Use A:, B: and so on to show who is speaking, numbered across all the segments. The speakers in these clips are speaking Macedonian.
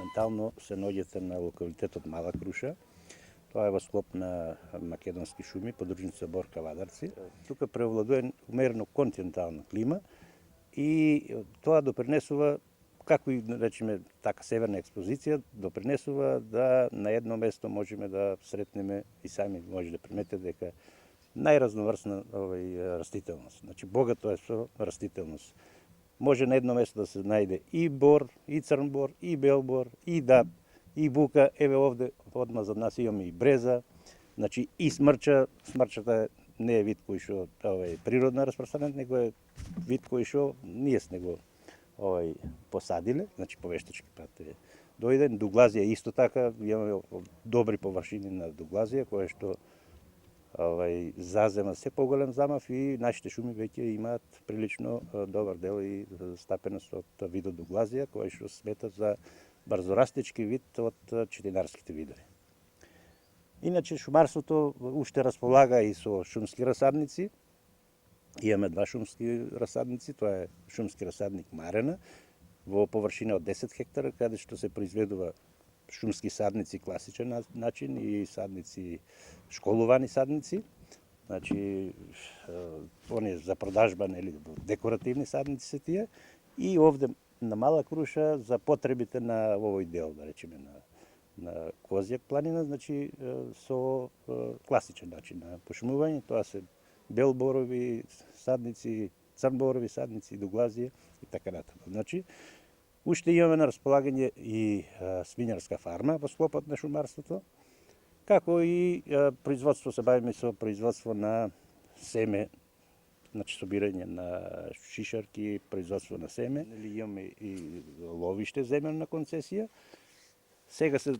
A: моментално се наоѓате на локалитетот Мала Круша. Тоа е во склоп на македонски шуми, подружница Бор Кавадарци. Тука преовладува умерено континентална клима и тоа допринесува, како и речеме така северна експозиција, допринесува да на едно место можеме да сретнеме и сами може да приметите дека најразноврсна растителност. Значи богато е со растителност. Може на едно место да се најде и бор, и црн бор, и бел бор, и даб, и бука. Еве овде одма за нас имаме и бреза, значи и смрча. Смрчата не е вид кој што е природно распространет, него е вид кој што ние сме го посадиле, значи по вештачки пат е дојден. Дуглазија исто така, имаме добри површини на дуглазија, која што зазема се поголем замав и нашите шуми веќе имаат прилично добар дел и стапеност од видот дуглазија, која што смета за брзорастечки вид од четинарските видови. Иначе шумарството уште располага и со шумски расадници. Имаме два шумски расадници, тоа е шумски расадник Марена во површина од 10 хектара, каде што се произведува шумски садници класичен начин и садници, школувани садници. Значи, оние за продажба, нели, декоративни садници се тие. И овде на Мала Круша за потребите на овој дел, да речеме, на Козјак планина, значи со класичен начин на пошумување. Тоа се белборови садници, црнборови садници, дуглазија и така натаму. Значи, уште имаме на располагање и свинјарска фарма во склопот на шумарството, како и производство, се бавиме со производство на семе, значи собирање на шишарки, производство на семе. Имаме и ловиште земено на концесија. Сега се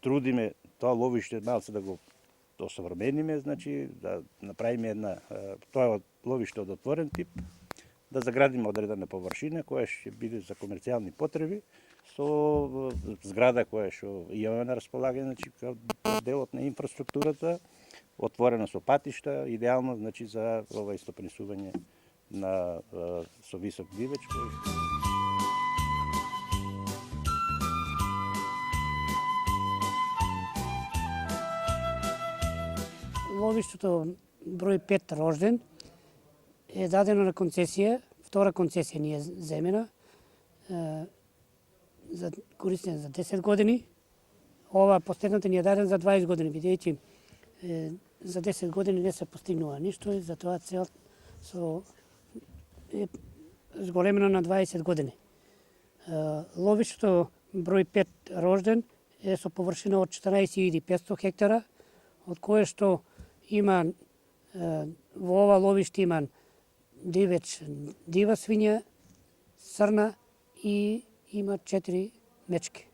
A: трудиме тоа ловиште малце да го осовремениме, значи да направиме тоа ловиште од отворен тип, да заградиме одредена површина која ќе биде за комерцијални потреби со зграда која што имаме на располагање, значи делот на инфраструктурата, отворена со патишта, идеално значи за стопанисување на со висок дивеч.
B: Ловиштето број 5 Рожден е дадено на концесија, втора концесија ни е земена за користење за 10 години. Ова последната ни е дадена за 20 години, бидејќи за 10 години не се постигнува ништо и затоа цел е зголемено на 20 години. Ловиштето број 5 Рожден е со површина од 14.500 хектара, од кое што има во ова ловиште има дивеч, дива свиња, црна и има 4 мечки.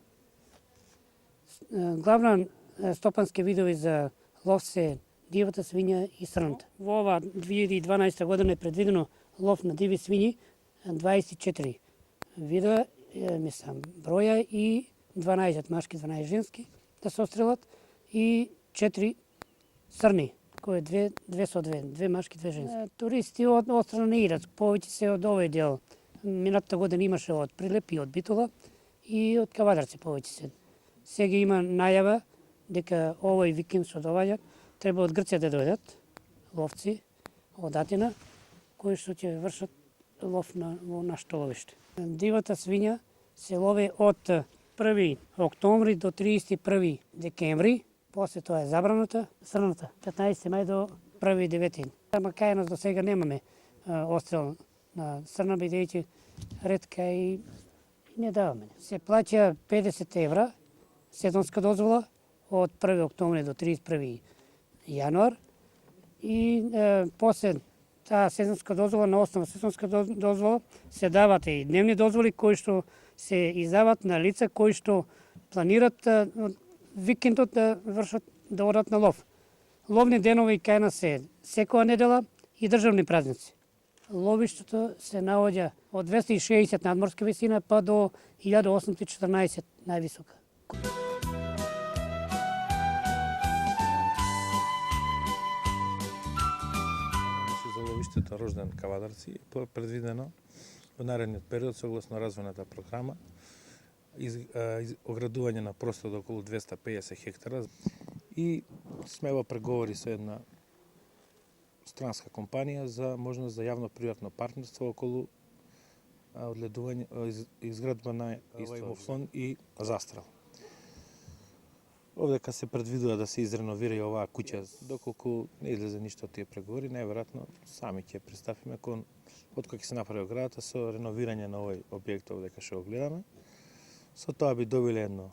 B: Главна стопански видови за лов се дивата свиња и црната. Во ова 2012 година е предвидено лов на диви свињи 24 вида, мислам, броја и 12 машки, 12 женски да се отстрелат и 4 црни, кои е 2 со 2, 2 машки, 2 женски. Туристи од страна не идат, повеќе се од овој дел. Минатата година имаше од Прилеп и од Битола и од Кавадарци повеќе се. Сега има најава дека овој викенд што доаѓа треба од Грција да дојдат ловци од Атина, кои што ќе вршат лов во нашето ловиште. Дивата свиња се лови од 1 октомври до 31 декември. После тоа е забраната, црната, 15 мај до 1.9. Ама кај нас до сега немаме отстрел на црна, бидејќи ретка и не даваме. Се плаќа 50 евра сезонска дозвола од 1 октомври до 31 јануар и после таа сезонска дозвола, на основа сезонска дозвола се дават и дневни дозволи кои што се издават на лица кои што планират викендот да вршат, да одат на лов. Ловни денови кај нас се секоја недела и државни празници. Ловиштето се наоѓа од 260 надморска висина па до 1814 највисока.
C: За ловиштето Рожден Кавадарци е предвидено во наредниот период согласно развојната програма оградување на простор до околу 250 хектара и сме во преговори со една странска компанија за можност за јавно-приватно партнерство околу одледување, изградба на муфлон и застрел. Овдека се предвидува да се изреновира и оваа куќа, доколку не излезе ништо од тие преговори, најверојатно сами ќе пристапиме откако ќе се направи оградата со реновирање на овој објект овдека што го гледаме. Со тоа би добиле едно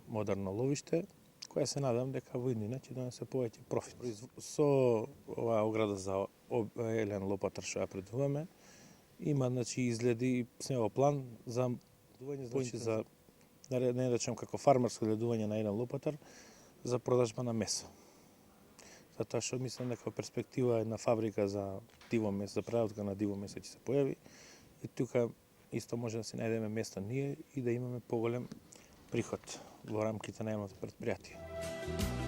C: модерно ловиште, која се надам дека во иднина ќе донесе повеќе профит. Со оваа ограда за елен лопатар што ја предвидуваме, има изгледи и сме во план за за да не речем како фармерско гледување на еден лопатар за продажба на месо. Затоа што мислам дека во перспектива една фабрика за диво месо, за преработка на диво месо ќе се појави и тука исто може да си најдеме место ние и да имаме поголем приход во рамките на едното предпријатие.